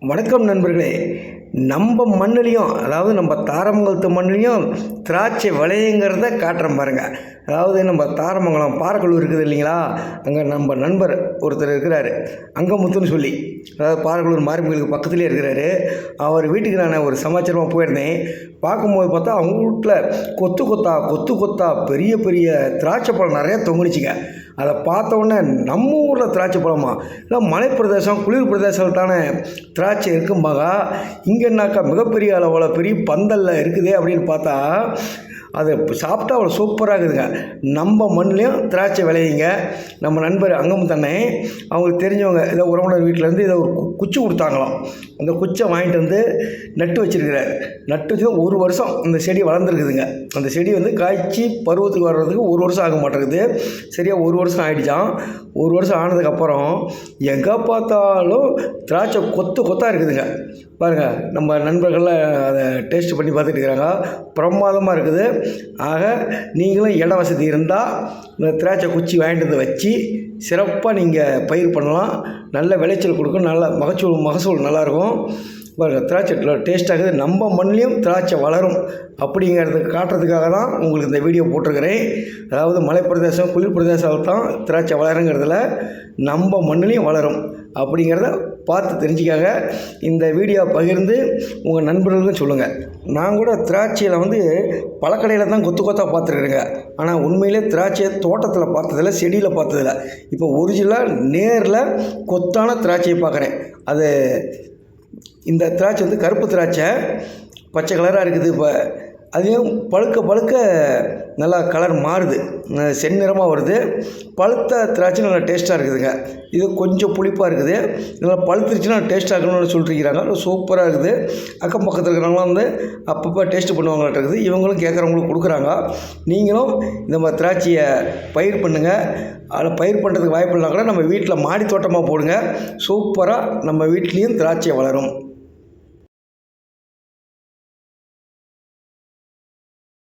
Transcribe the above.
வணக்கம் நண்பர்களே. நம்ம மண்ணுலேயும், அதாவது நம்ம தாரமங்கலத்து மண்ணுலேயும் திராட்சை விளையுங்கிறத காட்டுறேன் பாருங்கள். அதாவது நம்ம தாரமங்கலம் பாறைக்கல்லூர் இருக்குது இல்லைங்களா, அங்கே நம்ம நண்பர் ஒருத்தர் இருக்கிறார், அங்கமுத்துன்னு சொல்லி. அதாவது பாறைக்கல்லூர் மாரியம்மனுக்கு பக்கத்துலேயே இருக்கிறாரு. அவர் வீட்டுக்கு நான் ஒரு சமாச்சாரமாக போயிருந்தேன். பார்க்கும்போது பார்த்தா அவங்க வீட்டில் கொத்து கொத்தா பெரிய பெரிய திராட்சை பழம் நிறையா தொங்குனுச்சுங்க. அதை பார்த்த உடனே நம்ம ஊரில் திராட்சை பழமா இல்லை மலை பிரதேசம் குளிர் பிரதேசத்தான திராட்சை இருக்கும்பாங்க. இங்கேனாக்கா மிகப்பெரிய அளவில் பெரிய பந்தலில் இருக்குதே அப்படின்னு பார்த்தா அதை சாப்பிட்டா அவ்வளோ சூப்பராக இருக்குதுங்க. நம்ம மண்ணிலையும் திராட்சை விளையுங்க. நம்ம நண்பர் அங்கமுத்தண்ணே அவங்களுக்கு தெரிஞ்சவங்க ஏதோ உறவினர் வீட்டிலேருந்து ஏதோ ஒரு குச்சி கொடுத்தாங்களாம். அந்த குச்சை வாங்கிட்டு வந்து நட்டு வச்சுருக்கிறார். நட்டு வச்சு ஒரு வருஷம் அந்த செடி வளர்ந்துருக்குதுங்க. அந்த செடி வந்து காய்ச்சி பருவத்துக்கு வர்றதுக்கு ஒரு வருஷம் ஆக மாட்டேங்குது. சரியாக ஒரு வருஷம் ஆகிடுச்சான். ஒரு வருஷம் ஆனதுக்கப்புறம் எங்கே பார்த்தாலும் திராட்சை கொத்தாக இருக்குதுங்க. பாருங்கள், நம்ம நண்பர்கள்லாம் அதை டேஸ்ட் பண்ணி பார்த்துட்டு இருக்கிறாங்க. பிரமாதமாக இருக்குது. ஆக நீங்களும் இட வசதி இருந்தால் இந்த திராட்சை குச்சி வாங்கிட்டு வந்து வச்சு சிறப்பாக நீங்கள் பயிர் பண்ணலாம். நல்ல விளைச்சல் கொடுக்கும், நல்ல மகசூல் நல்லாயிருக்கும். பாருங்கள், திராட்சை டேஸ்ட்டாகுது. நம்ம மண்ணிலையும் திராட்சை வளரும் அப்படிங்கிறத காட்டுறதுக்காக தான் உங்களுக்கு இந்த வீடியோ போட்டிருக்கிறேன். அதாவது மலைப்பிரதேசம் குளிர் பிரதேசம் தான் திராட்சை வளருங்கிறதுல நம்ம மண்ணிலையும் வளரும் அப்படிங்கிறத பார்த்து தெரிஞ்சுக்காக இந்த வீடியோ பகிர்ந்து உங்கள் நண்பர்களுக்கும் சொல்லுங்கள். நான் கூட திராட்சையில் வந்து பழக்கடையில் தான் கொத்தாக பார்த்துருக்குறேங்க. ஆனால் உண்மையிலே திராட்சையை தோட்டத்தில் பார்த்ததில்ல, செடியில் பார்த்ததில்ல. இப்போ ஒரிஜினலாக நேரில் கொத்தான திராட்சையை பார்க்குறேன். அது இந்த திராட்சை வந்து கருப்பு திராட்சை, பச்சை கலராக இருக்குது. இப்போ அதையும் பழுக்க நல்லா கலர் மாறுது, செந்நிறமாக வருது. பழுத்த திராட்சை நல்லா டேஸ்ட்டாக இருக்குதுங்க. இது கொஞ்சம் புளிப்பாக இருக்குது. நல்லா பழுத்துருச்சுன்னா டேஸ்ட்டாக இருக்கணும்னு சொல்லிட்டுருக்கிறாங்க. சூப்பராக இருக்குது. அக்கம் பக்கத்தில் இருக்கிறவங்களாம் வந்து அப்பப்போ டேஸ்ட்டு பண்ணுவாங்கள்ட்ட இருக்குது. இவங்களும் கேட்குறவங்களுக்கு கொடுக்குறாங்க. நீங்களும் இந்த மாதிரி திராட்சையை பயிர் பண்ணுங்கள். அதில் பயிர் பண்ணுறதுக்கு வாய்ப்பு இல்லைனா கூட நம்ம வீட்டில் மாடி தோட்டமாக போடுங்க. சூப்பராக நம்ம வீட்லேயும் திராட்சை வளரும்.